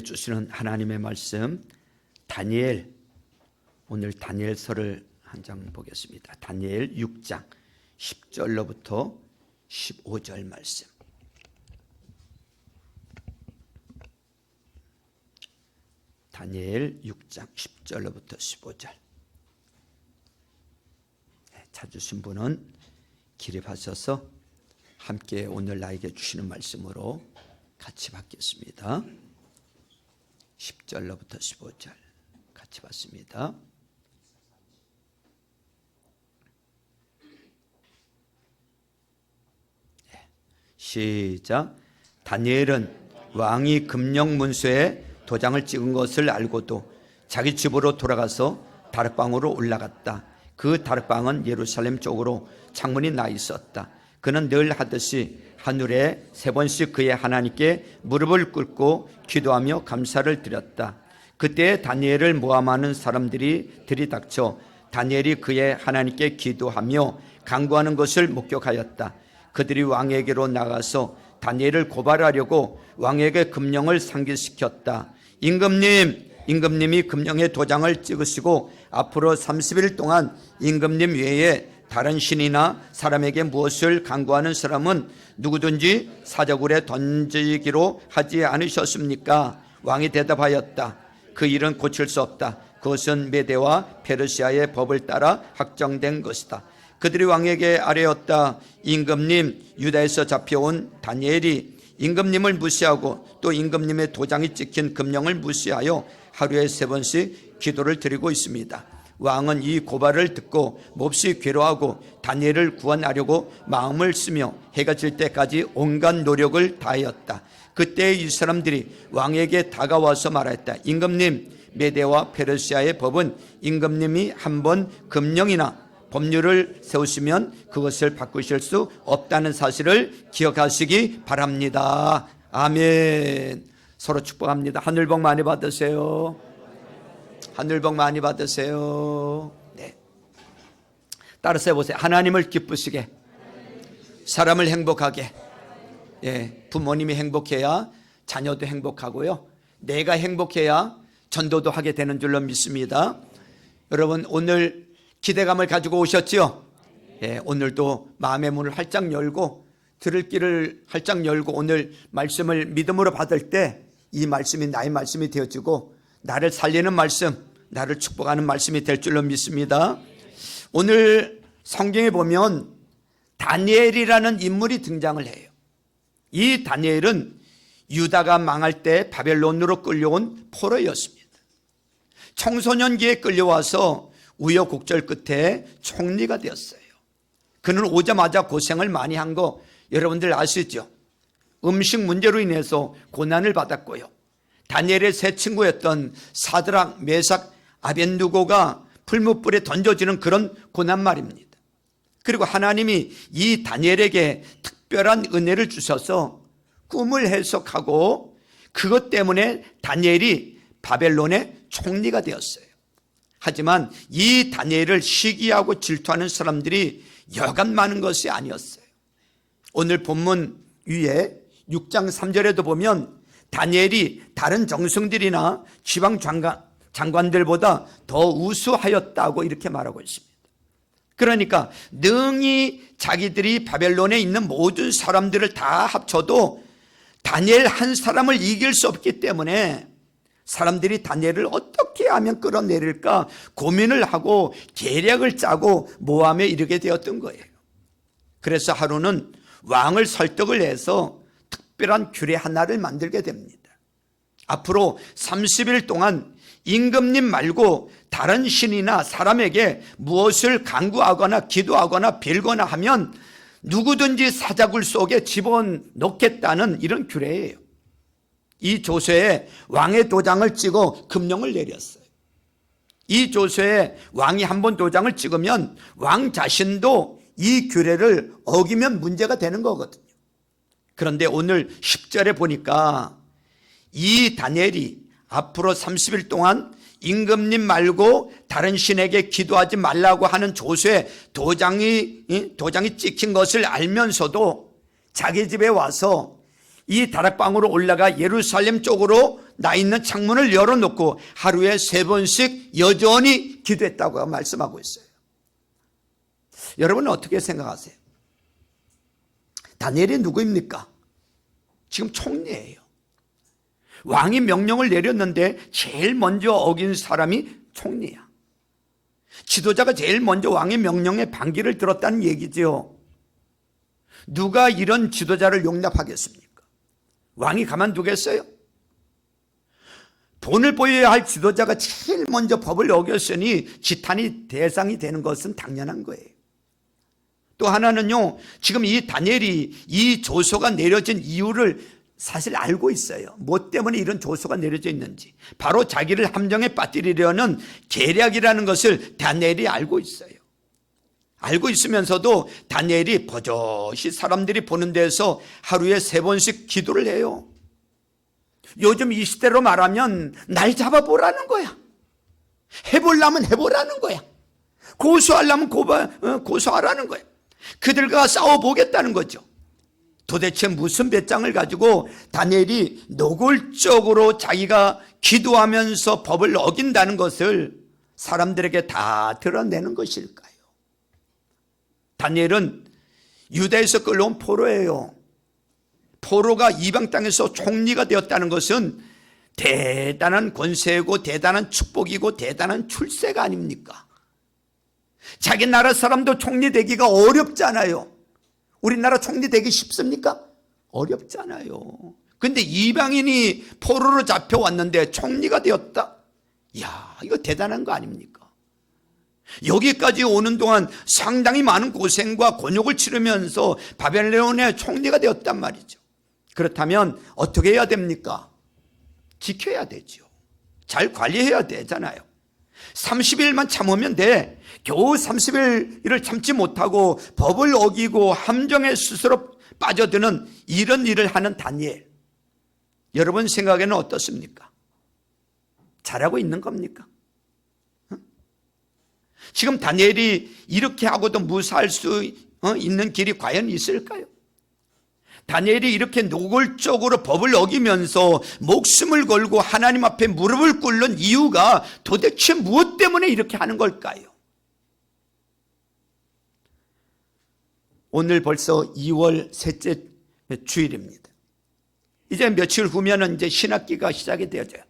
주시는 하나님의 말씀 다니엘, 오늘 다니엘서를 한 장 보겠습니다. 다니엘 6장 10절로부터 15절 말씀. 다니엘 6장 10절로부터 15절. 찾으신 분은 기립하셔서 함께 오늘 나에게 주시는 말씀으로 같이 받겠습니다. 10절로부터 15절 같이 받습니다. 시작. 다니엘은 왕이 금령 문서에 도장을 찍은 것을 알고도 자기 집으로 돌아가서 다락방으로 올라갔다. 그 다락방은 예루살렘 쪽으로 창문이 나 있었다. 그는 늘 하듯이 하늘에 3번씩 그의 하나님께 무릎을 꿇고 기도하며 감사를 드렸다. 그때 다니엘을 모함하는 사람들이 들이닥쳐 다니엘이 그의 하나님께 기도하며 간구하는 것을 목격하였다. 그들이 왕에게로 나가서 다니엘을 고발하려고 왕에게 금령을 상기시켰다. 임금님이 금령에 도장을 찍으시고 앞으로 30일 동안 임금님 외에 다른 신이나 사람에게 무엇을 간구하는 사람은 누구든지 사자굴에 던지기로 하지 않으셨습니까? 왕이 대답하였다. 그 일은 고칠 수 없다. 그것은 메대와 페르시아의 법을 따라 확정된 것이다. 그들이 왕에게 아뢰었다. 임금님, 유다에서 잡혀온 다니엘이 임금님을 무시하고 또 임금님의 도장이 찍힌 금령을 무시하여 하루에 3번씩 기도를 드리고 있습니다. 왕은 이 고발을 듣고 몹시 괴로워하고 다니엘을 구원하려고 마음을 쓰며 해가 질 때까지 온갖 노력을 다하였다. 그때 이 사람들이 왕에게 다가와서 말했다. 임금님, 메대와 페르시아의 법은 임금님이 한번 금령이나 법률을 세우시면 그것을 바꾸실 수 없다는 사실을 기억하시기 바랍니다. 아멘. 서로 축복합니다. 하늘 복 많이 받으세요. 하늘 복 많이 받으세요. 네. 따라서 해보세요. 하나님을 기쁘시게, 사람을 행복하게. 예, 부모님이 행복해야 자녀도 행복하고요. 내가 행복해야 전도도 하게 되는 줄로 믿습니다. 여러분, 오늘 기대감을 가지고 오셨죠? 예, 오늘도 마음의 문을 활짝 열고 들을 길을 활짝 열고 오늘 말씀을 믿음으로 받을 때 이 말씀이 나의 말씀이 되어지고 나를 살리는 말씀, 나를 축복하는 말씀이 될 줄로 믿습니다. 오늘 성경에 보면 다니엘이라는 인물이 등장을 해요. 이 다니엘은 유다가 망할 때 바벨론으로 끌려온 포로였습니다. 청소년기에 끌려와서 우여곡절 끝에 총리가 되었어요. 그는 오자마자 고생을 많이 한 거 여러분들 아시죠? 음식 문제로 인해서 고난을 받았고요. 다니엘의 세 친구였던 사드락, 메삭, 아벤누고가 풀무불에 던져지는 그런 고난 말입니다. 그리고 하나님이 이 다니엘에게 특별한 은혜를 주셔서 꿈을 해석하고 그것 때문에 다니엘이 바벨론의 총리가 되었어요. 하지만 이 다니엘을 시기하고 질투하는 사람들이 여간 많은 것이 아니었어요. 오늘 본문 위에 6장 3절에도 보면 다니엘이 다른 정승들이나 지방 장관들보다 더 우수하였다고 이렇게 말하고 있습니다. 그러니까 능히 자기들이 바벨론에 있는 모든 사람들을 다 합쳐도 다니엘 한 사람을 이길 수 없기 때문에 사람들이 다니엘을 어떻게 하면 끌어내릴까 고민을 하고 계략을 짜고 모함에 이르게 되었던 거예요. 그래서 하루는 왕을 설득을 해서 특별한 규례 하나를 만들게 됩니다. 앞으로 30일 동안 임금님 말고 다른 신이나 사람에게 무엇을 간구하거나 기도하거나 빌거나 하면 누구든지 사자굴 속에 집어넣겠다는 이런 규례예요. 이 조서에 왕의 도장을 찍어 금령을 내렸어요. 이 조서에 왕이 한번 도장을 찍으면 왕 자신도 이 규례를 어기면 문제가 되는 거거든요. 그런데 오늘 10절에 보니까 이 다니엘이 앞으로 30일 동안 임금님 말고 다른 신에게 기도하지 말라고 하는 조서에 도장이 찍힌 것을 알면서도 자기 집에 와서 이 다락방으로 올라가 예루살렘 쪽으로 나 있는 창문을 열어놓고 하루에 3번씩 여전히 기도했다고 말씀하고 있어요. 여러분은 어떻게 생각하세요? 다니엘이 누구입니까? 지금 총리예요. 왕이 명령을 내렸는데 제일 먼저 어긴 사람이 총리야. 지도자가 제일 먼저 왕의 명령에 반기를 들었다는 얘기죠. 누가 이런 지도자를 용납하겠습니까? 왕이 가만두겠어요? 본을 보여야 할 지도자가 제일 먼저 법을 어겼으니 지탄이 대상이 되는 것은 당연한 거예요. 또 하나는요, 지금 이 다니엘이 이 조서가 내려진 이유를 사실 알고 있어요. 뭐 때문에 이런 조서가 내려져 있는지. 바로 자기를 함정에 빠뜨리려는 계략이라는 것을 다니엘이 알고 있어요. 알고 있으면서도 다니엘이 버젓이 사람들이 보는 데서 하루에 3번씩 기도를 해요. 요즘 이 시대로 말하면 날 잡아보라는 거야. 해보려면 해보라는 거야. 고소하려면 고소하라는 거야. 그들과 싸워보겠다는 거죠. 도대체 무슨 배짱을 가지고 다니엘이 노골적으로 자기가 기도하면서 법을 어긴다는 것을 사람들에게 다 드러내는 것일까요? 다니엘은 유다에서 끌려온 포로예요. 포로가 이방 땅에서 총리가 되었다는 것은 대단한 권세고 대단한 축복이고 대단한 출세가 아닙니까? 자기 나라 사람도 총리 되기가 어렵잖아요. 우리나라 총리 되기 쉽습니까? 어렵잖아요. 근데 이방인이 포로로 잡혀왔는데 총리가 되었다? 이야, 이거 대단한 거 아닙니까? 여기까지 오는 동안 상당히 많은 고생과 곤욕을 치르면서 바벨론의 총리가 되었단 말이죠. 그렇다면 어떻게 해야 됩니까? 지켜야 되죠. 잘 관리해야 되잖아요. 30일만 참으면 돼. 겨우 30일을 참지 못하고 법을 어기고 함정에 스스로 빠져드는 이런 일을 하는 다니엘, 여러분 생각에는 어떻습니까? 잘하고 있는 겁니까? 지금 다니엘이 이렇게 하고도 무사할 수 있는 길이 과연 있을까요? 다니엘이 이렇게 노골적으로 법을 어기면서 목숨을 걸고 하나님 앞에 무릎을 꿇는 이유가 도대체 무엇 때문에 이렇게 하는 걸까요? 오늘 벌써 2월 셋째 주일입니다. 이제 며칠 후면은 이제 신학기가 시작이 되어져요.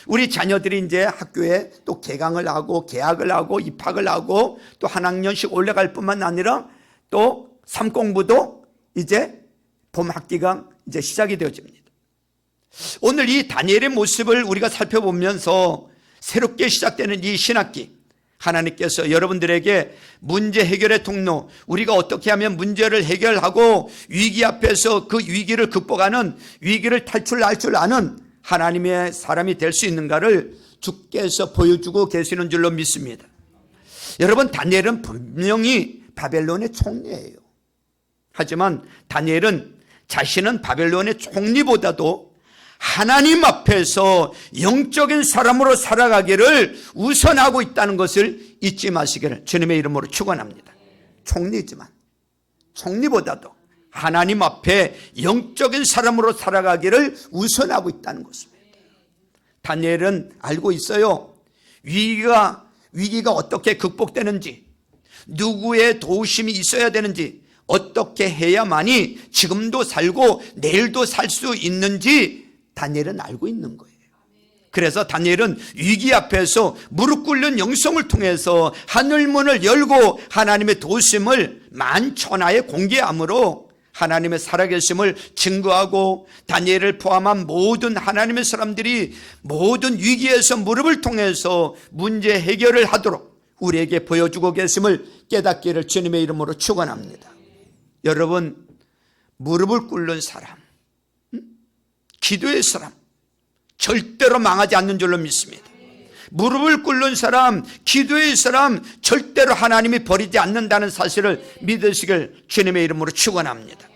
우리 자녀들이 이제 학교에 또 개강을 하고 개학을 하고 입학을 하고 또 한 학년씩 올라갈 뿐만 아니라 또 삼공부도 이제 봄 학기가 이제 시작이 되어집니다. 오늘 이 다니엘의 모습을 우리가 살펴보면서 새롭게 시작되는 이 신학기, 하나님께서 여러분들에게 문제 해결의 통로, 우리가 어떻게 하면 문제를 해결하고 위기 앞에서 그 위기를 극복하는, 위기를 탈출할 줄 아는 하나님의 사람이 될 수 있는가를 주께서 보여주고 계시는 줄로 믿습니다. 여러분, 다니엘은 분명히 바벨론의 총리예요. 하지만 다니엘은 자신은 바벨론의 총리보다도 하나님 앞에서 영적인 사람으로 살아가기를 우선하고 있다는 것을 잊지 마시기를 주님의 이름으로 축원합니다. 총리지만 총리보다도 하나님 앞에 영적인 사람으로 살아가기를 우선하고 있다는 것입니다. 다니엘은 알고 있어요. 위기가 어떻게 극복되는지, 누구의 도우심이 있어야 되는지, 어떻게 해야만이 지금도 살고 내일도 살 수 있는지 다니엘은 알고 있는 거예요. 그래서 다니엘은 위기 앞에서 무릎 꿇는 영성을 통해서 하늘문을 열고 하나님의 도우심을 만천하에 공개함으로 하나님의 살아계심을 증거하고, 다니엘을 포함한 모든 하나님의 사람들이 모든 위기에서 무릎을 통해서 문제 해결을 하도록 우리에게 보여주고 계심을 깨닫기를 주님의 이름으로 축원합니다. 여러분, 무릎을 꿇는 사람, 기도의 사람 절대로 망하지 않는 줄로 믿습니다. 무릎을 꿇는 사람, 기도의 사람 절대로 하나님이 버리지 않는다는 사실을 믿으시길 주님의 이름으로 축원합니다.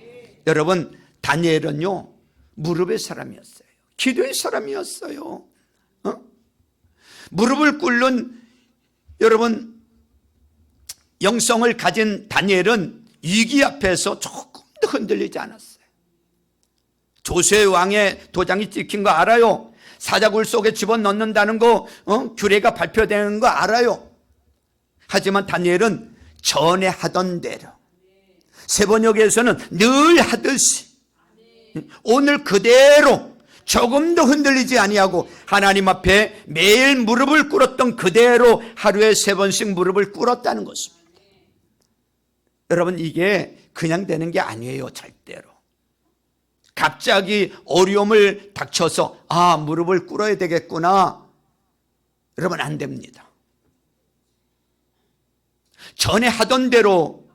여러분, 다니엘은요 무릎의 사람이었어요. 기도의 사람이었어요. 무릎을 꿇는 여러분 영성을 가진 다니엘은 위기 앞에서 조금도 흔들리지 않았어요. 조세 왕의 도장이 찍힌 거 알아요. 사자굴 속에 집어넣는다는 거 규례가 발표되는 거 알아요. 하지만 다니엘은 전에 하던 대로, 세번역에서는 늘 하듯이 오늘 그대로 조금도 흔들리지 아니하고 하나님 앞에 매일 무릎을 꿇었던 그대로 하루에 3번씩 무릎을 꿇었다는 것입니다. 여러분, 이게 그냥 되는 게 아니에요. 절대로. 갑자기 어려움을 닥쳐서 무릎을 꿇어야 되겠구나, 여러분, 안 됩니다. 전에 하던 대로,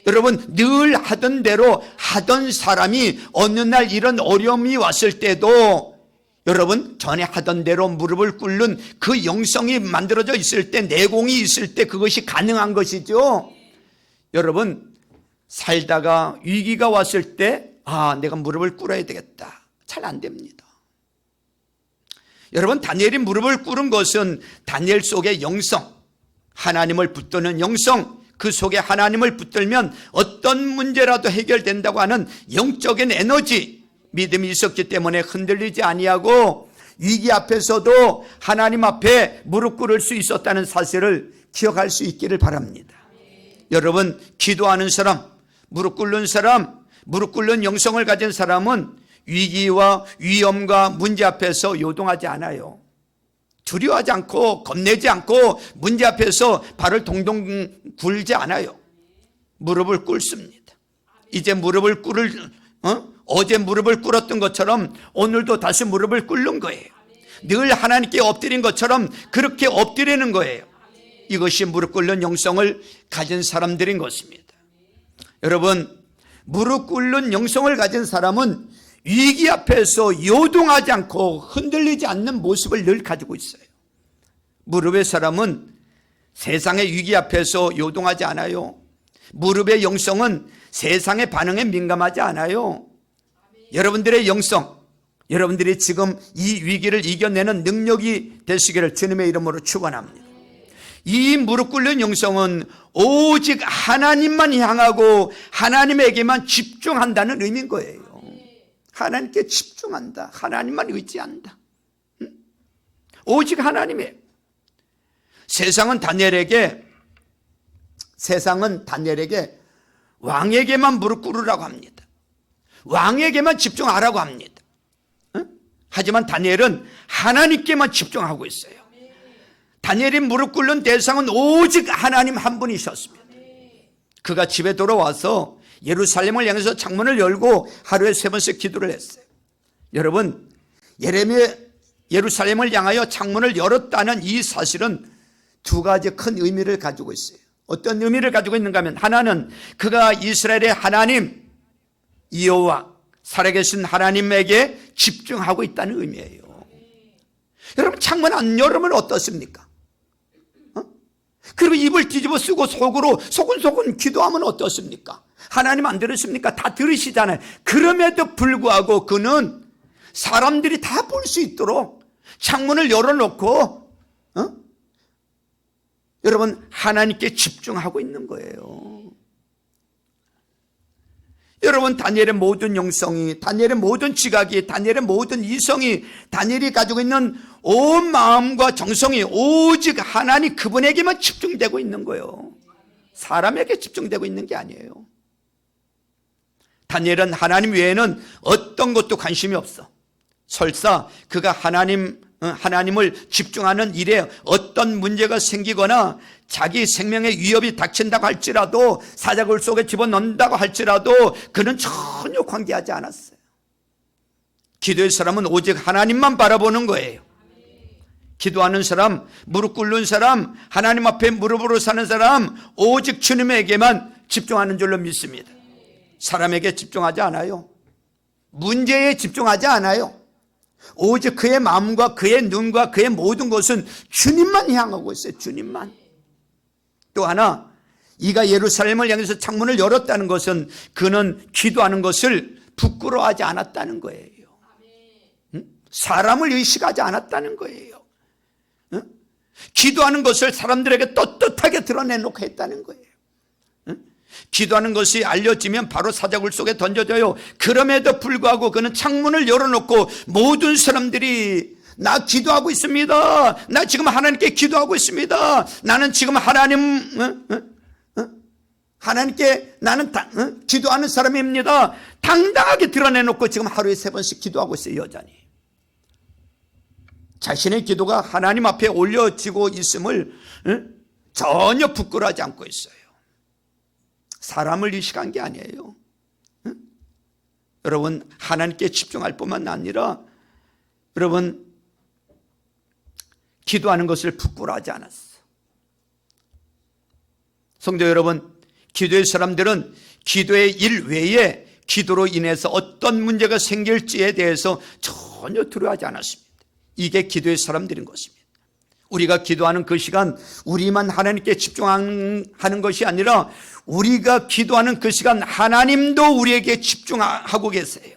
여러분, 늘 하던 대로 하던 사람이 어느 날 이런 어려움이 왔을 때도 여러분 전에 하던 대로 무릎을 꿇는 그 영성이 만들어져 있을 때, 내공이 있을 때 그것이 가능한 것이죠. 여러분, 살다가 위기가 왔을 때 내가 무릎을 꿇어야 되겠다, 잘 안 됩니다. 여러분, 다니엘이 무릎을 꿇은 것은 다니엘 속의 영성, 하나님을 붙드는 영성, 그 속에 하나님을 붙들면 어떤 문제라도 해결된다고 하는 영적인 에너지, 믿음이 있었기 때문에 흔들리지 아니하고 위기 앞에서도 하나님 앞에 무릎 꿇을 수 있었다는 사실을 기억할 수 있기를 바랍니다. 여러분, 기도하는 사람, 무릎 꿇는 사람, 무릎 꿇는 영성을 가진 사람은 위기와 위험과 문제 앞에서 요동하지 않아요. 두려워하지 않고 겁내지 않고 문제 앞에서 발을 동동 굴지 않아요. 무릎을 꿇습니다. 이제 무릎을 어제 무릎을 꿇었던 것처럼 오늘도 다시 무릎을 꿇는 거예요. 늘 하나님께 엎드린 것처럼 그렇게 엎드리는 거예요. 이것이 무릎 꿇는 영성을 가진 사람들인 것입니다. 여러분, 무릎 꿇는 영성을 가진 사람은 위기 앞에서 요동하지 않고 흔들리지 않는 모습을 늘 가지고 있어요. 무릎의 사람은 세상의 위기 앞에서 요동하지 않아요. 무릎의 영성은 세상의 반응에 민감하지 않아요. 여러분들의 영성, 여러분들이 지금 이 위기를 이겨내는 능력이 되시기를 주님의 이름으로 축원합니다. 이 무릎 꿇는 영성은 오직 하나님만 향하고 하나님에게만 집중한다는 의미인 거예요. 하나님께 집중한다, 하나님만 의지한다, 오직 하나님의. 세상은 다니엘에게 왕에게만 무릎 꿇으라고 합니다. 왕에게만 집중하라고 합니다. 하지만 다니엘은 하나님께만 집중하고 있어요. 다니엘이 무릎 꿇는 대상은 오직 하나님 한 분이셨습니다. 그가 집에 돌아와서 예루살렘을 향해서 창문을 열고 하루에 3번씩 기도를 했어요. 여러분, 예루살렘을 향하여 창문을 열었다는 이 사실은 2가지 큰 의미를 가지고 있어요. 어떤 의미를 가지고 있는가 하면, 하나는 그가 이스라엘의 하나님 여호와 살아계신 하나님에게 집중하고 있다는 의미예요. 여러분, 창문 안 열으면 어떻습니까? 그리고 입을 뒤집어 쓰고 속으로 소근소근 기도하면 어떻습니까? 하나님 안 들으십니까? 다 들으시잖아요. 그럼에도 불구하고 그는 사람들이 다 볼 수 있도록 창문을 열어놓고 여러분, 하나님께 집중하고 있는 거예요. 여러분, 다니엘의 모든 영성이, 다니엘의 모든 지각이, 다니엘의 모든 이성이, 다니엘이 가지고 있는 온 마음과 정성이 오직 하나님 그분에게만 집중되고 있는 거예요. 사람에게 집중되고 있는 게 아니에요. 다니엘은 하나님 외에는 어떤 것도 관심이 없어. 설사 그가 하나님을 집중하는 일에 어떤 문제가 생기거나 자기 생명에 위협이 닥친다고 할지라도, 사자굴 속에 집어넣는다고 할지라도 그는 전혀 관계하지 않았어요. 기도의 사람은 오직 하나님만 바라보는 거예요. 기도하는 사람, 무릎 꿇는 사람, 하나님 앞에 무릎으로 사는 사람, 오직 주님에게만 집중하는 줄로 믿습니다. 사람에게 집중하지 않아요. 문제에 집중하지 않아요. 오직 그의 마음과 그의 눈과 그의 모든 것은 주님만 향하고 있어요. 주님만. 또 하나, 이가 예루살렘을 향해서 창문을 열었다는 것은 그는 기도하는 것을 부끄러워하지 않았다는 거예요. 사람을 의식하지 않았다는 거예요. 기도하는 것을 사람들에게 떳떳하게 드러내놓고 했다는 거예요. 기도하는 것이 알려지면 바로 사자굴 속에 던져져요. 그럼에도 불구하고 그는 창문을 열어놓고 모든 사람들이 나 기도하고 있습니다. 나 지금 하나님께 기도하고 있습니다. 나는 지금 하나님께 나는 기도하는 사람입니다. 당당하게 드러내놓고 지금 하루에 3번씩 기도하고 있어요. 여전히 자신의 기도가 하나님 앞에 올려지고 있음을 전혀 부끄러워하지 않고 있어요. 사람을 의식한 게 아니에요. 여러분, 하나님께 집중할 뿐만 아니라 여러분, 기도하는 것을 부끄러워하지 않았어. 성도 여러분, 기도의 사람들은 기도의 일 외에 기도로 인해서 어떤 문제가 생길지에 대해서 전혀 두려워하지 않았습니다. 이게 기도의 사람들인 것입니다. 우리가 기도하는 그 시간, 우리만 하나님께 집중하는 것이 아니라 우리가 기도하는 그 시간 하나님도 우리에게 집중하고 계세요.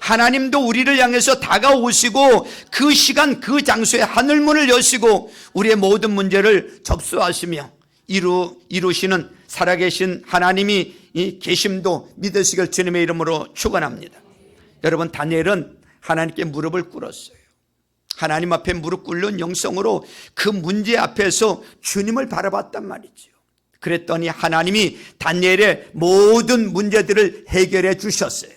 하나님도 우리를 향해서 다가오시고 그 시간 그 장소에 하늘문을 여시고 우리의 모든 문제를 접수하시며 이루시는 살아계신 하나님이 이 계심도 믿으시길 주님의 이름으로 축원합니다. 여러분, 다니엘은 하나님께 무릎을 꿇었어요. 하나님 앞에 무릎 꿇는 영성으로 그 문제 앞에서 주님을 바라봤단 말이죠. 그랬더니 하나님이 다니엘의 모든 문제들을 해결해 주셨어요.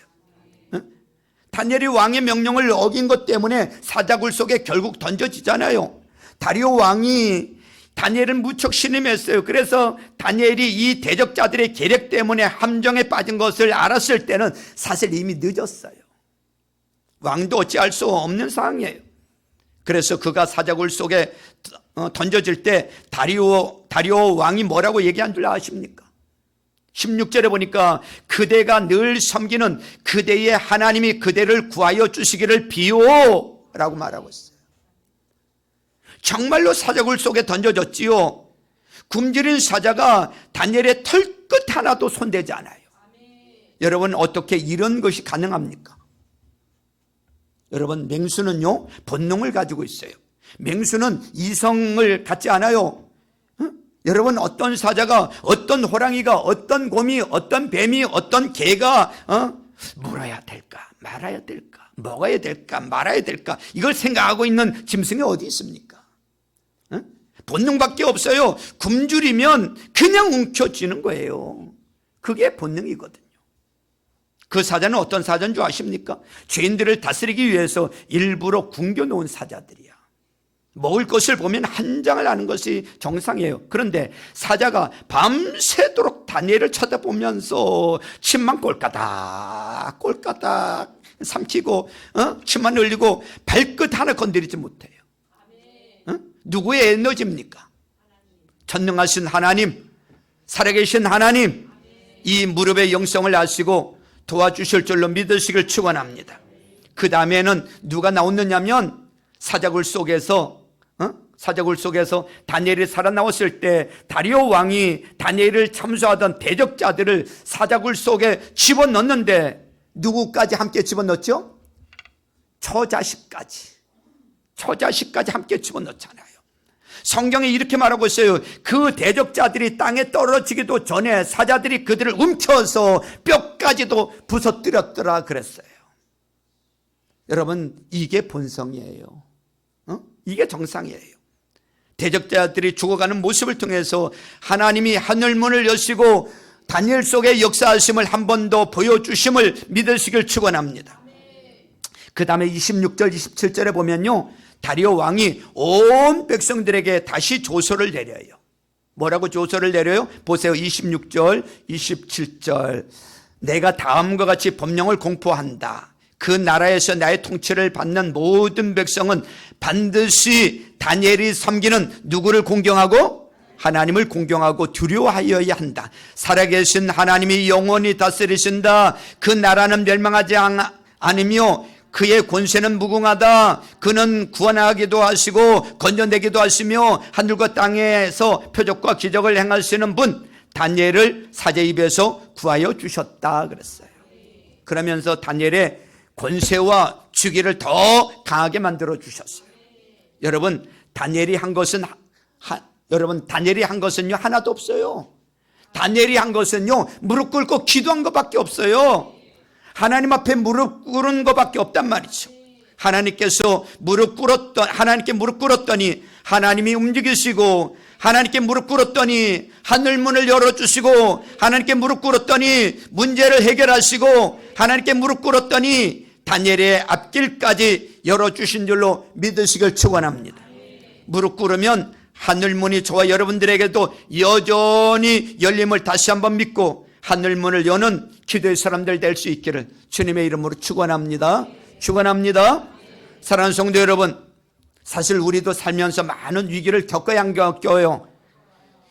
다니엘이 왕의 명령을 어긴 것 때문에 사자굴 속에 결국 던져지잖아요. 다리오 왕이 다니엘은 무척 신임했어요. 그래서 다니엘이 이 대적자들의 계략 때문에 함정에 빠진 것을 알았을 때는 사실 이미 늦었어요. 왕도 어찌할 수 없는 상황이에요. 그래서 그가 사자굴 속에 던져질 때 다리오 왕이 뭐라고 얘기한 줄 아십니까? 16절에 보니까 그대가 늘 섬기는 그대의 하나님이 그대를 구하여 주시기를 비오라고 말하고 있어요. 정말로 사자굴 속에 던져졌지요. 굶주린 사자가 다니엘의 털끝 하나도 손대지 않아요. 여러분, 어떻게 이런 것이 가능합니까? 여러분, 맹수는요 본능을 가지고 있어요. 맹수는 이성을 갖지 않아요. 여러분, 어떤 사자가, 어떤 호랑이가, 어떤 곰이, 어떤 뱀이, 어떤 개가 물어야 될까 말아야 될까, 먹어야 될까 말아야 될까, 이걸 생각하고 있는 짐승이 어디 있습니까? 본능밖에 없어요. 굶주리면 그냥 움켜쥐는 거예요. 그게 본능이거든요. 그 사자는 어떤 사자인 줄 아십니까? 죄인들을 다스리기 위해서 일부러 굶겨놓은 사자들이야. 먹을 것을 보면 한 장을 아는 것이 정상이에요. 그런데 사자가 밤새도록 다니엘을 쳐다보면서 침만 꼴까닥 꼴까닥 삼키고 침만 흘리고 발끝 하나 건드리지 못해요. 누구의 에너지입니까? 전능하신 하나님, 살아계신 하나님, 이 무릎의 영성을 아시고 도와주실 줄로 믿으시길 축원합니다. 그 다음에는 누가 나오느냐면 사자굴 속에서 다니엘이 살아나왔을 때 다리오 왕이 다니엘을 참수하던 대적자들을 사자굴 속에 집어넣는데 누구까지 함께 집어넣죠? 처자식까지 함께 집어넣잖아요. 성경에 이렇게 말하고 있어요. 그 대적자들이 땅에 떨어지기도 전에 사자들이 그들을 움켜서 뼈까지도 부서뜨렸더라 그랬어요. 여러분, 이게 본성이에요. 이게 정상이에요. 대적자들이 죽어가는 모습을 통해서 하나님이 하늘문을 여시고 다니엘 속의 역사하심을 한 번 더 보여주심을 믿으시길 축원합니다. 그 다음에 26절 27절에 보면요, 다리오 왕이 온 백성들에게 다시 조서를 내려요. 뭐라고 조서를 내려요? 보세요. 26절 27절. 내가 다음과 같이 법령을 공포한다. 그 나라에서 나의 통치를 받는 모든 백성은 반드시 다니엘이 섬기는 누구를 공경하고? 하나님을 공경하고 두려워하여야 한다. 살아계신 하나님이 영원히 다스리신다. 그 나라는 멸망하지 않으며 그의 권세는 무궁하다. 그는 구원하기도 하시고 건져내기도 하시며 하늘과 땅에서 표적과 기적을 행하시는 분, 다니엘을 사자 입에서 구하여 주셨다 그랬어요. 그러면서 다니엘의 권세와 주기를 더 강하게 만들어 주셨어요. 여러분, 다니엘이 한 것은요 하나도 없어요. 다니엘이 한 것은요, 무릎 꿇고 기도한 것밖에 없어요. 하나님 앞에 무릎 꿇은 것밖에 없단 말이죠. 하나님께 무릎 꿇었더니 하나님이 움직이시고, 하나님께 무릎 꿇었더니 하늘문을 열어주시고, 하나님께 무릎 꿇었더니 문제를 해결하시고, 하나님께 무릎 꿇었더니 다니엘의 앞길까지 열어주신 줄로 믿으시길 축원합니다. 무릎 꿇으면 하늘문이 저와 여러분들에게도 여전히 열림을 다시 한번 믿고 하늘문을 여는 기도의 사람들 될 수 있기를 주님의 이름으로 축원합니다. 축원합니다. 사랑하는 성도 여러분, 사실 우리도 살면서 많은 위기를 겪어야 안 겪어요.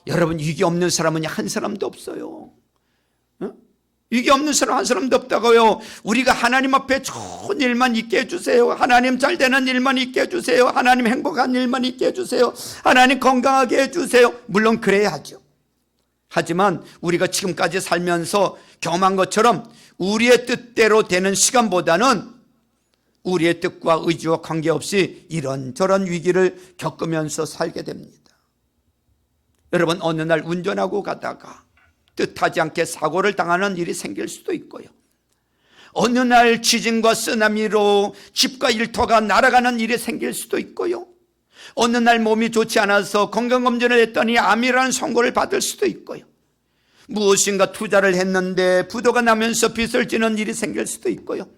여러분, 위기 없는 사람은 한 사람도 없어요. 위기 없는 사람 한 사람도 없다고요. 우리가 하나님 앞에 좋은 일만 있게 해주세요. 하나님 잘 되는 일만 있게 해주세요. 하나님 행복한 일만 있게 해주세요. 하나님 건강하게 해주세요. 물론 그래야 하죠. 하지만 우리가 지금까지 살면서 경험한 것처럼 우리의 뜻대로 되는 시간보다는 우리의 뜻과 의지와 관계없이 이런저런 위기를 겪으면서 살게 됩니다. 여러분, 어느 날 운전하고 가다가 뜻하지 않게 사고를 당하는 일이 생길 수도 있고요. 어느 날 지진과 쓰나미로 집과 일터가 날아가는 일이 생길 수도 있고요. 어느 날 몸이 좋지 않아서 건강검진을 했더니 암이라는 선고를 받을 수도 있고요. 무엇인가 투자를 했는데 부도가 나면서 빚을 지는 일이 생길 수도 있고요.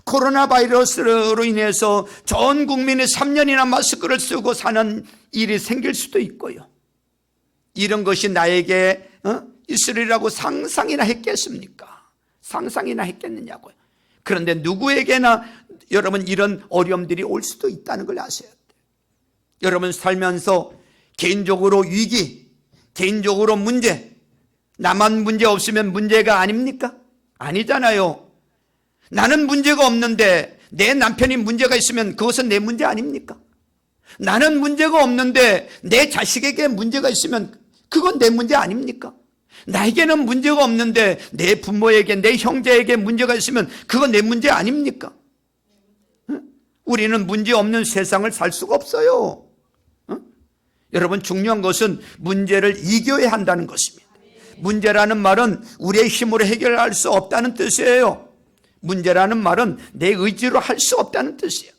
코로나 바이러스로 인해서 전 국민이 3년이나 마스크를 쓰고 사는 일이 생길 수도 있고요. 이런 것이 나에게 있으리라고 상상이나 했겠습니까? 상상이나 했겠느냐고요. 그런데 누구에게나 여러분 이런 어려움들이 올 수도 있다는 걸 아셔야 돼요. 여러분 살면서 개인적으로 위기, 개인적으로 문제, 나만 문제 없으면 문제가 아닙니까? 아니잖아요. 나는 문제가 없는데 내 남편이 문제가 있으면 그것은 내 문제 아닙니까? 나는 문제가 없는데 내 자식에게 문제가 있으면 그건 내 문제 아닙니까? 나에게는 문제가 없는데 내 부모에게, 내 형제에게 문제가 있으면 그건 내 문제 아닙니까? 우리는 문제 없는 세상을 살 수가 없어요. 여러분, 중요한 것은 문제를 이겨야 한다는 것입니다. 문제라는 말은 우리의 힘으로 해결할 수 없다는 뜻이에요. 문제라는 말은 내 의지로 할 수 없다는 뜻이에요.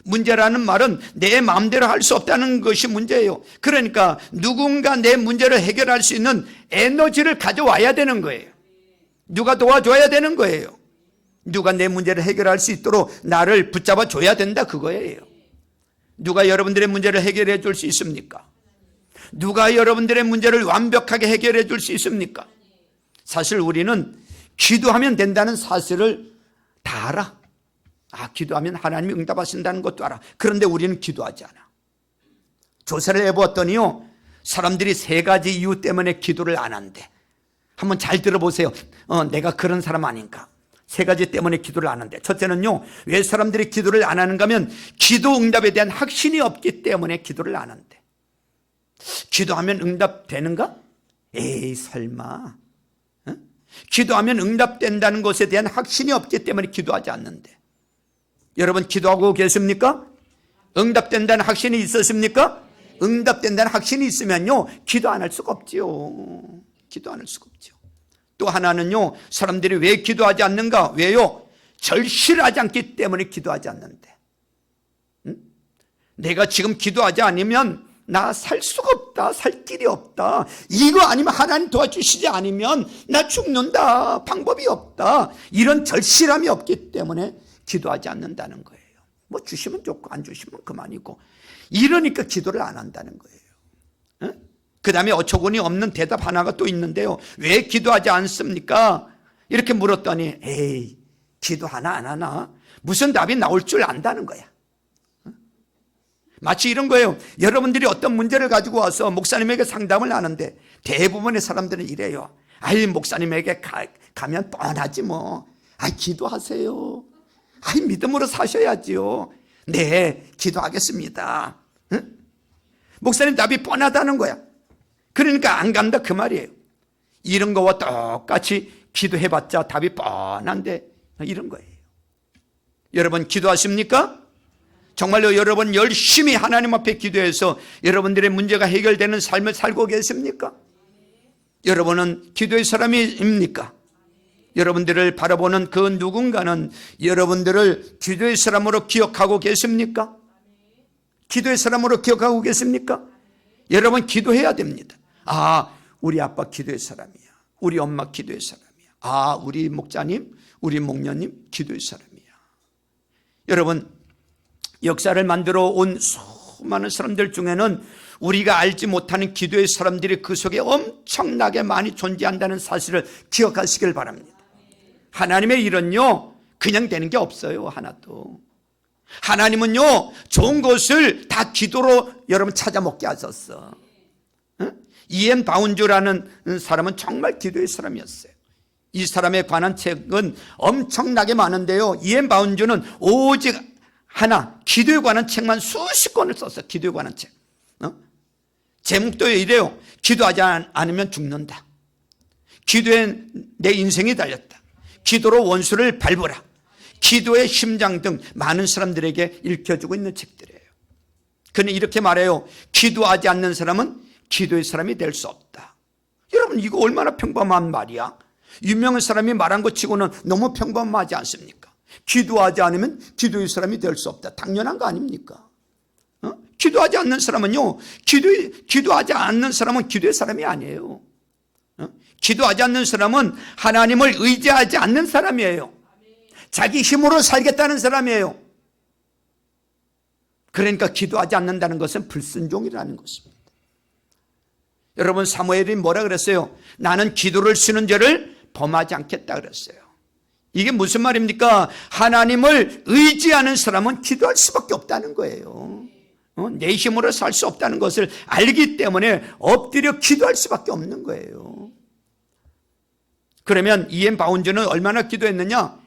문제라는 말은 내 마음대로 할 수 없다는 것이 문제예요. 그러니까 누군가 내 문제를 해결할 수 있는 에너지를 가져와야 되는 거예요. 누가 도와줘야 되는 거예요. 누가 내 문제를 해결할 수 있도록 나를 붙잡아 줘야 된다, 그거예요. 누가 여러분들의 문제를 해결해 줄 수 있습니까? 누가 여러분들의 문제를 완벽하게 해결해 줄 수 있습니까? 사실 우리는 기도하면 된다는 사실을 다 알아. 기도하면 하나님이 응답하신다는 것도 알아. 그런데 우리는 기도하지 않아. 조사를 해보았더니요, 사람들이 3가지 이유 때문에 기도를 안 한대. 한번 잘 들어보세요. 내가 그런 사람 아닌가. 3가지 때문에 기도를 안 한대. 첫째는요, 왜 사람들이 기도를 안 하는가 하면 기도 응답에 대한 확신이 없기 때문에 기도를 안 한대. 기도하면 응답되는가? 에이, 설마. 기도하면 응답된다는 것에 대한 확신이 없기 때문에 기도하지 않는데. 여러분, 기도하고 계십니까? 응답된다는 확신이 있으십니까? 응답된다는 확신이 있으면요, 기도 안 할 수가 없지요. 기도 안 할 수가 없죠. 또 하나는요, 사람들이 왜 기도하지 않는가? 왜요? 절실하지 않기 때문에 기도하지 않는데. 내가 지금 기도하지 않으면 나 살 수가 없다, 살 길이 없다, 이거 아니면 하나님 도와주시지 않으면 나 죽는다, 방법이 없다, 이런 절실함이 없기 때문에 기도하지 않는다는 거예요. 뭐 주시면 좋고 안 주시면 그만이고, 이러니까 기도를 안 한다는 거예요. 그 다음에 어처구니 없는 대답 하나가 또 있는데요, 왜 기도하지 않습니까? 이렇게 물었더니 에이, 기도 하나 안 하나 무슨 답이 나올 줄 안다는 거야. 마치 이런 거예요. 여러분들이 어떤 문제를 가지고 와서 목사님에게 상담을 하는데 대부분의 사람들은 이래요. 아이, 목사님에게 가면 뻔하지 뭐. 아이, 기도하세요. 아이, 믿음으로 사셔야지요. 네, 기도하겠습니다. 응? 목사님 답이 뻔하다는 거야. 그러니까 안 간다, 그 말이에요. 이런 거와 똑같이 기도해봤자 답이 뻔한데 이런 거예요. 여러분, 기도하십니까? 정말로 여러분 열심히 하나님 앞에 기도해서 여러분들의 문제가 해결되는 삶을 살고 계십니까? 여러분은 기도의 사람입니까? 여러분들을 바라보는 그 누군가는 여러분들을 기도의 사람으로 기억하고 계십니까? 기도의 사람으로 기억하고 계십니까? 여러분 기도해야 됩니다. 아, 우리 아빠 기도의 사람이야. 우리 엄마 기도의 사람이야. 아, 우리 목자님, 우리 목녀님 기도의 사람이야. 여러분, 역사를 만들어 온 수많은 사람들 중에는 우리가 알지 못하는 기도의 사람들이 그 속에 엄청나게 많이 존재한다는 사실을 기억하시길 바랍니다. 하나님의 일은요, 그냥 되는 게 없어요. 하나도. 하나님은요, 좋은 것을 다 기도로 여러분 찾아 먹게 하셨어. 이엔 바운주라는 사람은 정말 기도의 사람이었어요. 이 사람에 관한 책은 엄청나게 많은데요, 이엔 바운주는 오직 하나, 기도에 관한 책만 수십 권을 썼어요. 기도에 관한 책. 제목도 이래요. 기도하지 않으면 죽는다. 기도에 내 인생이 달렸다. 기도로 원수를 밟으라. 기도의 심장 등 많은 사람들에게 읽혀주고 있는 책들이에요. 그는 이렇게 말해요. 기도하지 않는 사람은 기도의 사람이 될 수 없다. 여러분, 이거 얼마나 평범한 말이야. 유명한 사람이 말한 것 치고는 너무 평범하지 않습니까? 기도하지 않으면 기도의 사람이 될 수 없다. 당연한 거 아닙니까? 기도하지 않는 사람은요, 기도하지 않는 사람은 기도의 사람이 아니에요. 기도하지 않는 사람은 하나님을 의지하지 않는 사람이에요. 자기 힘으로 살겠다는 사람이에요. 그러니까 기도하지 않는다는 것은 불순종이라는 것입니다. 여러분, 사무엘이 뭐라 그랬어요? 나는 기도를 쉬는 죄를 범하지 않겠다 그랬어요. 이게 무슨 말입니까? 하나님을 의지하는 사람은 기도할 수밖에 없다는 거예요. 내 힘으로 살 수 없다는 것을 알기 때문에 엎드려 기도할 수밖에 없는 거예요. 그러면 이엔 바운즈는 얼마나 기도했느냐?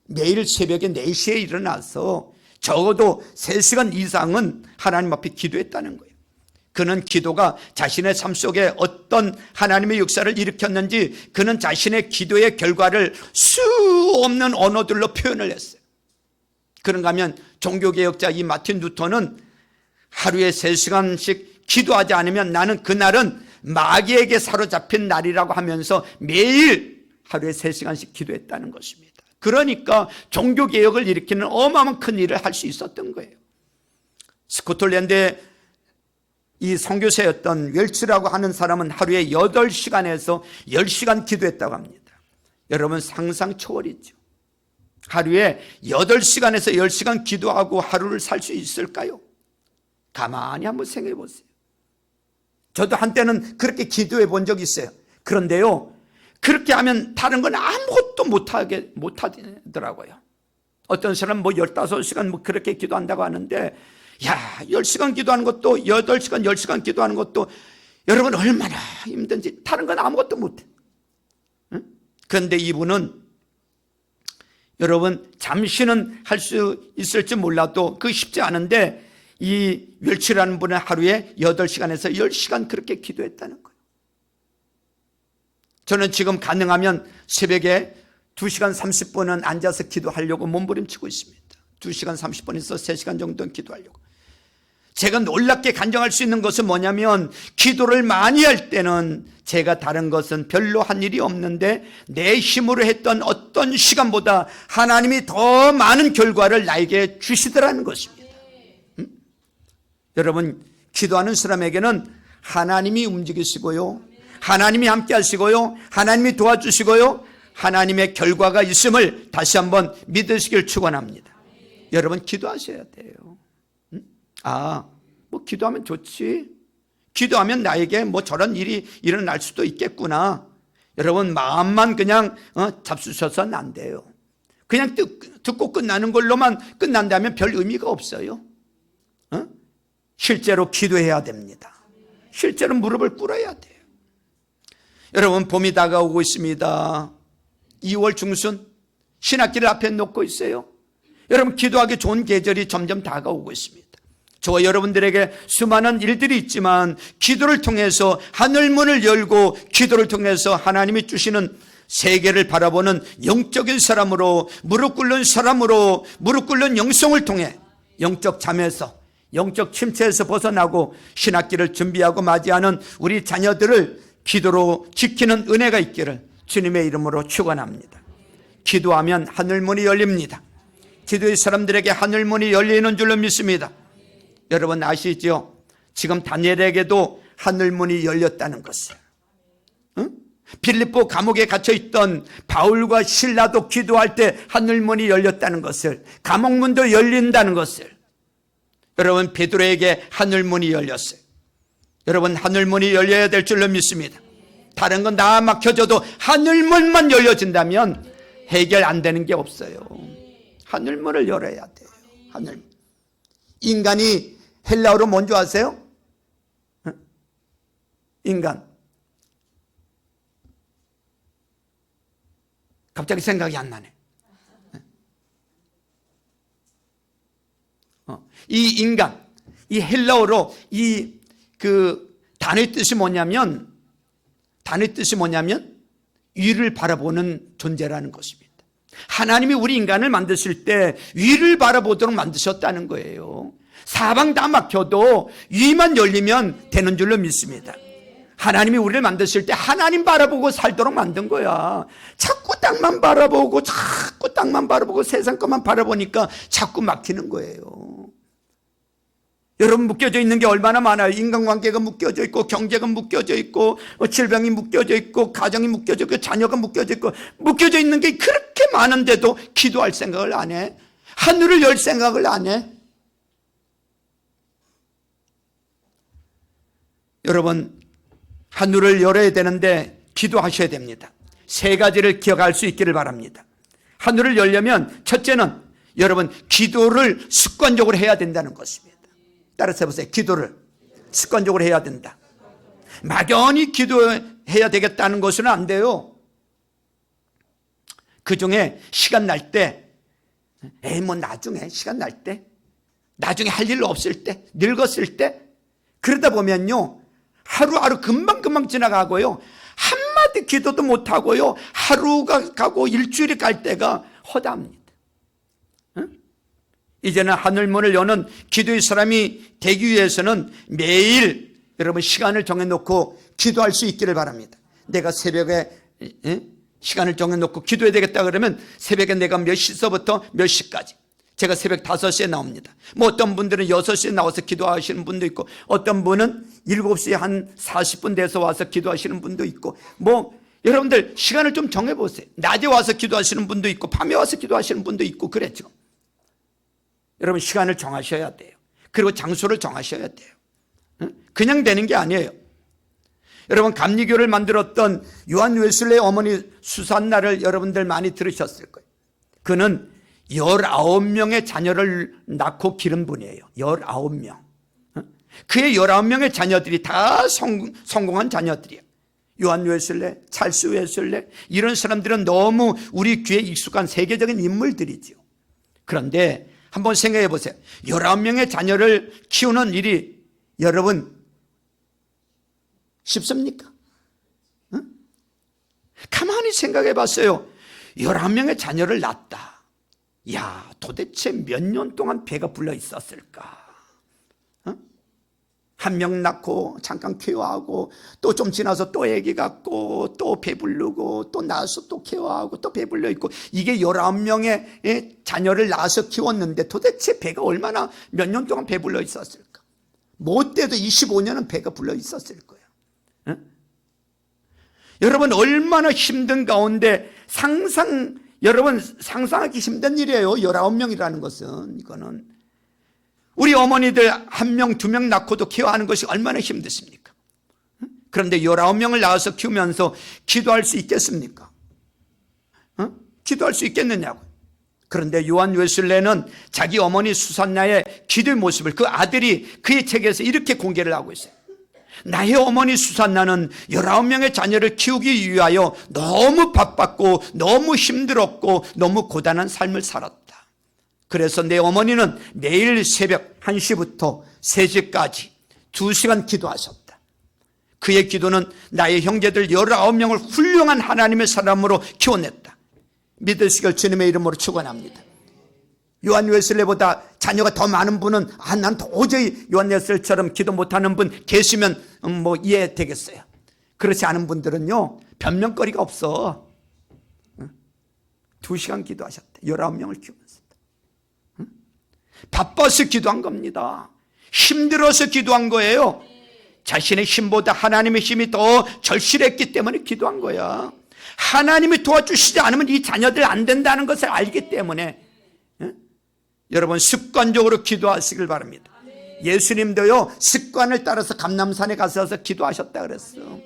매일 새벽에 4시에 일어나서 적어도 3시간 이상은 하나님 앞에 기도했다는 거예요. 그는 기도가 자신의 삶 속에 어떤 하나님의 역사를 일으켰는지 그는 자신의 기도의 결과를 수 없는 언어들로 표현을 했어요. 그런가 하면 종교개혁자 이 마틴 루터는 하루에 3시간씩 기도하지 않으면 나는 그날은 마귀에게 사로잡힌 날이라고 하면서 매일 하루에 3시간씩 기도했다는 것입니다. 그러니까 종교개혁을 일으키는 어마어마한 큰 일을 할 수 있었던 거예요. 스코틀랜드의 이 선교사였던 웰치라고 하는 사람은 하루에 8시간에서 10시간 기도했다고 합니다. 여러분, 상상 초월이죠. 하루에 8시간에서 10시간 기도하고 하루를 살 수 있을까요? 가만히 한번 생각해 보세요. 저도 한때는 그렇게 기도해 본 적이 있어요. 그런데요, 그렇게 하면 다른 건 아무것도 못하더라고요. 어떤 사람은 15시간 그렇게 기도한다고 하는데, 야, 10시간 기도하는 것도 8시간, 10시간 기도하는 것도 여러분 얼마나 힘든지 다른 건 아무것도 못해. 그런데 이분은 여러분 잠시는 할 수 있을지 몰라도 그 쉽지 않은데 이 웰치라는 분은 하루에 8시간에서 10시간 그렇게 기도했다는 거예요. 저는 지금 가능하면 새벽에 2시간 30분은 앉아서 기도하려고 몸부림치고 있습니다. 2시간 30분에서 3시간 정도는 기도하려고. 제가 놀랍게 간증할 수 있는 것은 뭐냐면 기도를 많이 할 때는 제가 다른 것은 별로 한 일이 없는데 내 힘으로 했던 어떤 시간보다 하나님이 더 많은 결과를 나에게 주시더라는 것입니다. 여러분, 기도하는 사람에게는 하나님이 움직이시고요, 하나님이 함께 하시고요, 하나님이 도와주시고요, 하나님의 결과가 있음을 다시 한번 믿으시길 축원합니다. 여러분, 기도하셔야 돼요. 뭐 기도하면 좋지, 기도하면 나에게 뭐 저런 일이 일어날 수도 있겠구나. 여러분, 마음만 그냥 잡수셔서는 안 돼요. 그냥 듣고 끝나는 걸로만 끝난다면 별 의미가 없어요. 실제로 기도해야 됩니다. 실제로 무릎을 꿇어야 돼요. 여러분, 봄이 다가오고 있습니다. 2월 중순 신학기를 앞에 놓고 있어요. 여러분, 기도하기 좋은 계절이 점점 다가오고 있습니다. 저와 여러분들에게 수많은 일들이 있지만 기도를 통해서 하늘문을 열고 기도를 통해서 하나님이 주시는 세계를 바라보는 영적인 사람으로, 무릎 꿇는 사람으로, 무릎 꿇는 영성을 통해 영적 잠에서, 영적 침체에서 벗어나고 신학기를 준비하고 맞이하는 우리 자녀들을 기도로 지키는 은혜가 있기를 주님의 이름으로 축원합니다. 기도하면 하늘문이 열립니다. 기도의 사람들에게 하늘문이 열리는 줄로 믿습니다. 여러분 아시죠? 지금 다니엘에게도 하늘문이 열렸다는 것을. 빌립보 감옥에 갇혀있던 바울과 실라도 기도할 때 하늘문이 열렸다는 것을, 감옥문도 열린다는 것을. 여러분 베드로에게 하늘문이 열렸어요. 여러분 하늘문이 열려야 될 줄로 믿습니다. 다른 건 다 막혀져도 하늘문만 열려진다면 해결 안 되는 게 없어요. 하늘문을 열어야 돼요. 하늘. 인간이 헬라어로 뭔지 아세요? 인간. 갑자기 생각이 안 나네. 이 인간, 이 헬라어로 단어의 뜻이 뭐냐면 위를 바라보는 존재라는 것입니다. 하나님이 우리 인간을 만드실 때 위를 바라보도록 만드셨다는 거예요. 사방 다 막혀도 위만 열리면 되는 줄로 믿습니다. 하나님이 우리를 만드실 때 하나님 바라보고 살도록 만든 거야. 자꾸 땅만 바라보고 세상 것만 바라보니까 자꾸 막히는 거예요. 여러분 묶여져 있는 게 얼마나 많아요. 인간관계가 묶여져 있고, 경제가 묶여져 있고, 질병이 묶여져 있고, 가정이 묶여져 있고, 자녀가 묶여져 있고, 묶여져 있는 게 그렇게 많은데도 기도할 생각을 안 해. 하늘을 열 생각을 안 해. 여러분 하늘을 열어야 되는데 기도하셔야 됩니다. 세 가지를 기억할 수 있기를 바랍니다. 하늘을 열려면 첫째는 여러분 기도를 습관적으로 해야 된다는 것입니다. 따라서 해보세요. 기도를 습관적으로 해야 된다. 막연히 기도해야 되겠다는 것은 안 돼요. 그 중에 시간 날 때, 나중에 시간 날 때, 나중에 할 일 없을 때, 늙었을 때, 그러다 보면요 하루하루 금방 지나가고요 한마디 기도도 못하고요 하루가 가고 일주일이 갈 때가 허다합니다. 이제는 하늘문을 여는 기도의 사람이 되기 위해서는 매일 여러분 시간을 정해놓고 기도할 수 있기를 바랍니다. 내가 새벽에 시간을 정해놓고 기도해야 되겠다 그러면 새벽에 내가 몇 시서부터 몇 시까지, 제가 새벽 5시에 나옵니다. 어떤 분들은 6시에 나와서 기도하시는 분도 있고, 어떤 분은 7시에 한 40분 돼서 와서 기도하시는 분도 있고, 여러분들 시간을 좀 정해보세요. 낮에 와서 기도하시는 분도 있고, 밤에 와서 기도하시는 분도 있고, 그랬죠. 여러분 시간을 정하셔야 돼요. 그리고 장소를 정하셔야 돼요. 그냥 되는 게 아니에요. 여러분 감리교를 만들었던 요한 웨슬레의 어머니 수산나를 여러분들 많이 들으셨을 거예요. 그는 19명의 자녀를 낳고 기른 분이에요. 19명. 그의 19명의 자녀들이 다 성공한 자녀들이에요. 요한 웨슬레, 찰스 웨슬레, 이런 사람들은 너무 우리 귀에 익숙한 세계적인 인물들이죠. 그런데 한번 생각해 보세요. 19명의 자녀를 키우는 일이 여러분 쉽습니까? 가만히 생각해 봤어요. 11명의 자녀를 낳았다. 야, 도대체 몇 년 동안 배가 불러 있었을까? 한 명 낳고 잠깐 케어하고 또 좀 지나서 또 아기 갖고 또 배부르고 또 낳아서 또 케어하고 또 배불러 있고, 이게 19명의 자녀를 낳아서 키웠는데 도대체 배가 얼마나 몇 년 동안 배불러 있었을까? 못돼도 25년은 배가 불러 있었을 거예요. 여러분 얼마나 힘든 가운데 여러분 상상하기 힘든 일이에요. 19명이라는 것은. 이거는 우리 어머니들 1명, 2명 낳고도 케어하는 것이 얼마나 힘드십니까? 그런데 19명을 낳아서 키우면서 기도할 수 있겠습니까? 기도할 수 있겠느냐고. 그런데 요한 웨슬레는 자기 어머니 수산나의 기도의 모습을 그 아들이 그의 책에서 이렇게 공개를 하고 있어요. 나의 어머니 수산나는 19명의 자녀를 키우기 위하여 너무 바빴고 너무 힘들었고 너무 고단한 삶을 살았다. 그래서 내 어머니는 매일 새벽 1시부터 3시까지 2시간 기도하셨다. 그의 기도는 나의 형제들 19명을 훌륭한 하나님의 사람으로 키워냈다. 믿으시길 주님의 이름으로 축원합니다. 요한 웨슬레보다 자녀가 더 많은 분은 난 도저히 요한 웨슬레처럼 기도 못하는 분 계시면 이해되겠어요. 그렇지 않은 분들은요, 변명거리가 없어. 2시간 기도하셨대. 19명을 키우면서. 바빠서 기도한 겁니다. 힘들어서 기도한 거예요. 자신의 힘보다 하나님의 힘이 더 절실했기 때문에 기도한 거야. 하나님이 도와주시지 않으면 이 자녀들 안 된다는 것을 알기 때문에 여러분 습관적으로 기도하시길 바랍니다. 예수님도요, 습관을 따라서 감람산에 가셔서 기도하셨다 그랬어.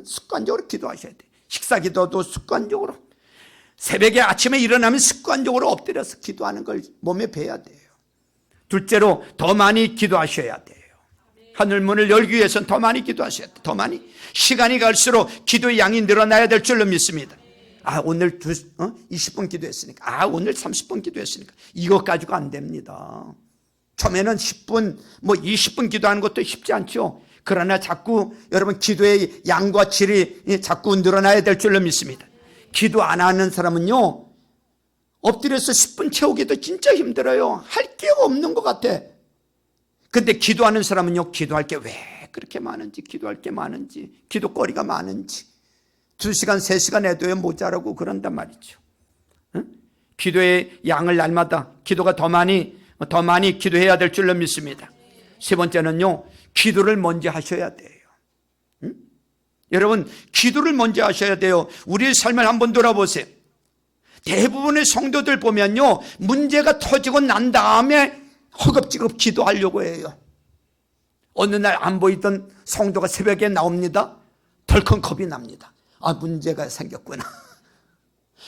습관적으로 기도하셔야 돼. 식사 기도도 습관적으로, 새벽에 아침에 일어나면 습관적으로 엎드려서 기도하는 걸 몸에 배야 돼요. 둘째로 더 많이 기도하셔야 돼요. 하늘문을 열기 위해서는 더 많이 기도하셔야 돼요. 더 많이. 시간이 갈수록 기도의 양이 늘어나야 될 줄로 믿습니다. 오늘 20분 기도했으니까, 오늘 30분 기도했으니까 이것 가지고 안 됩니다. 처음에는 10분, 20분 기도하는 것도 쉽지 않죠. 그러나 자꾸 여러분 기도의 양과 질이 자꾸 늘어나야 될 줄로 믿습니다. 기도 안 하는 사람은요, 엎드려서 10분 채우기도 진짜 힘들어요. 할 게 없는 것 같아. 근데 기도하는 사람은요, 기도할 게 왜 그렇게 많은지, 기도할 게 많은지, 기도거리가 많은지 2시간, 3시간 해도요 모자라고 그런단 말이죠. 기도의 양을 날마다 기도가 더 많이 기도해야 될 줄로 믿습니다. 세 번째는요, 기도를 먼저 하셔야 돼요. 여러분, 기도를 먼저 하셔야 돼요. 우리의 삶을 한번 돌아보세요. 대부분의 성도들 보면요, 문제가 터지고 난 다음에 허겁지겁 기도하려고 해요. 어느 날 안 보이던 성도가 새벽에 나옵니다. 덜컹 겁이 납니다. 문제가 생겼구나.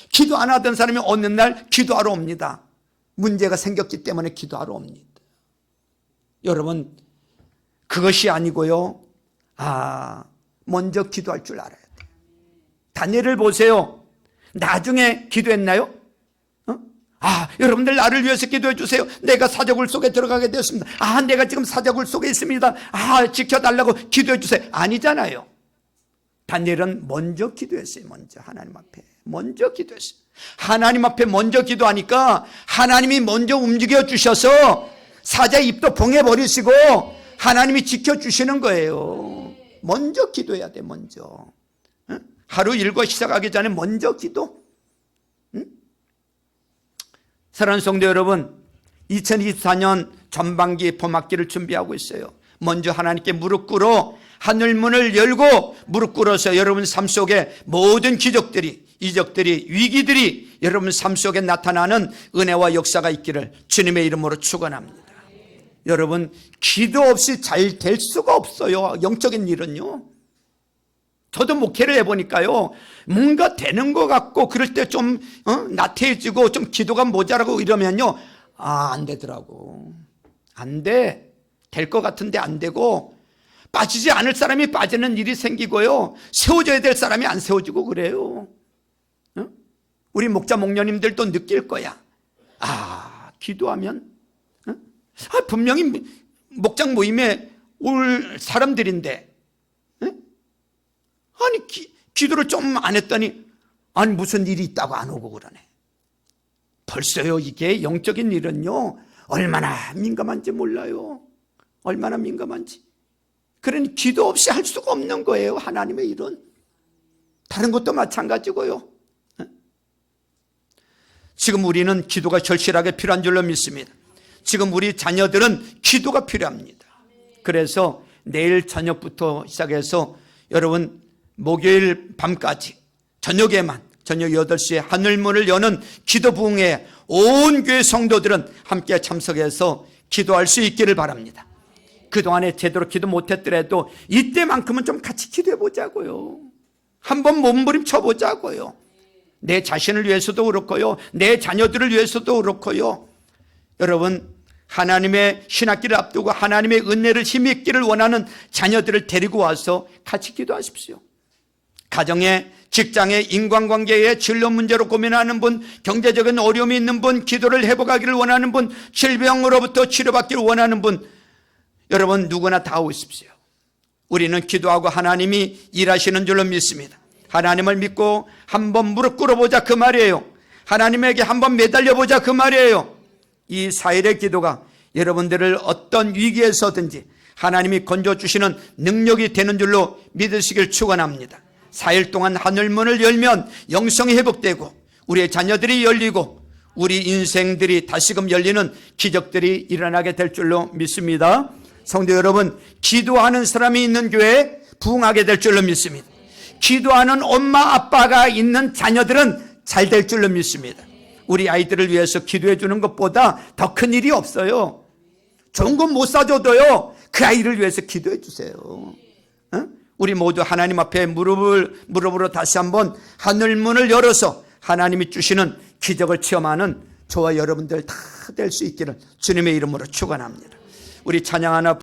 기도 안 하던 사람이 어느 날 기도하러 옵니다. 문제가 생겼기 때문에 기도하러 옵니다. 여러분, 그것이 아니고요, 먼저 기도할 줄 알아야 돼요. 다니엘을 보세요. 나중에 기도했나요? 여러분들 나를 위해서 기도해 주세요. 내가 사자굴 속에 들어가게 되었습니다. 내가 지금 사자굴 속에 있습니다. 지켜달라고 기도해 주세요. 아니잖아요. 다니엘은 먼저 기도했어요. 먼저 하나님 앞에 먼저 기도했어요. 하나님 앞에 먼저 기도하니까 하나님이 먼저 움직여 주셔서 사자 입도 봉해버리시고 하나님이 지켜주시는 거예요. 먼저 기도해야 돼. 먼저. 하루 일과 시작하기 전에 먼저 기도. 사랑하는 성도 여러분, 2024년 전반기 봄학기를 준비하고 있어요. 먼저 하나님께 무릎 꿇어 하늘문을 열고 무릎 꿇어서 여러분 삶 속에 모든 기적들이, 이적들이, 위기들이 여러분 삶 속에 나타나는 은혜와 역사가 있기를 주님의 이름으로 축원합니다. 여러분, 기도 없이 잘 될 수가 없어요. 영적인 일은요. 저도 목회를 해보니까요, 뭔가 되는 것 같고 그럴 때 좀 나태해지고 좀 기도가 모자라고 이러면요, 안 되더라고. 안 돼. 될 것 같은데 안 되고, 빠지지 않을 사람이 빠지는 일이 생기고요, 세워져야 될 사람이 안 세워지고 그래요. 우리 목자 목녀님들도 느낄 거야. 기도하면 분명히 목장 모임에 올 사람들인데 기도를 좀 안 했더니 무슨 일이 있다고 안 오고 그러네. 벌써요, 이게 영적인 일은요 얼마나 민감한지 몰라요. 얼마나 민감한지. 그러니 기도 없이 할 수가 없는 거예요. 하나님의 일은. 다른 것도 마찬가지고요. 지금 우리는 기도가 절실하게 필요한 줄로 믿습니다. 지금 우리 자녀들은 기도가 필요합니다. 그래서 내일 저녁부터 시작해서 여러분 목요일 밤까지 저녁에만, 저녁 8시에 하늘문을 여는 기도 부흥회에 온 교회 성도들은 함께 참석해서 기도할 수 있기를 바랍니다. 그동안에 제대로 기도 못했더라도 이때만큼은 좀 같이 기도해 보자고요. 한번 몸부림쳐 보자고요. 내 자신을 위해서도 그렇고요, 내 자녀들을 위해서도 그렇고요. 여러분, 하나님의 신학기를 앞두고 하나님의 은혜를 힘있기를 원하는 자녀들을 데리고 와서 같이 기도하십시오. 가정에, 직장에, 인간관계에 진로 문제로 고민하는 분, 경제적인 어려움이 있는 분, 기도를 회복하기를 원하는 분, 질병으로부터 치료받기를 원하는 분, 여러분 누구나 다 오십시오. 우리는 기도하고 하나님이 일하시는 줄로 믿습니다. 하나님을 믿고 한번 무릎 꿇어보자 그 말이에요. 하나님에게 한번 매달려보자 그 말이에요. 이 4일의 기도가 여러분들을 어떤 위기에서든지 하나님이 건져주시는 능력이 되는 줄로 믿으시길 축원합니다. 4일 동안 하늘문을 열면 영성이 회복되고 우리의 자녀들이 열리고 우리 인생들이 다시금 열리는 기적들이 일어나게 될 줄로 믿습니다. 성도 여러분, 기도하는 사람이 있는 교회에 부흥하게 될 줄로 믿습니다. 기도하는 엄마 아빠가 있는 자녀들은 잘 될 줄로 믿습니다. 우리 아이들을 위해서 기도해 주는 것보다 더 큰 일이 없어요. 좋은 건 못 사줘도요, 그 아이를 위해서 기도해 주세요. 우리 모두 하나님 앞에 무릎으로 다시 한번 하늘문을 열어서 하나님이 주시는 기적을 체험하는 저와 여러분들 다 될 수 있기를 주님의 이름으로 축원합니다. 우리 찬양 하나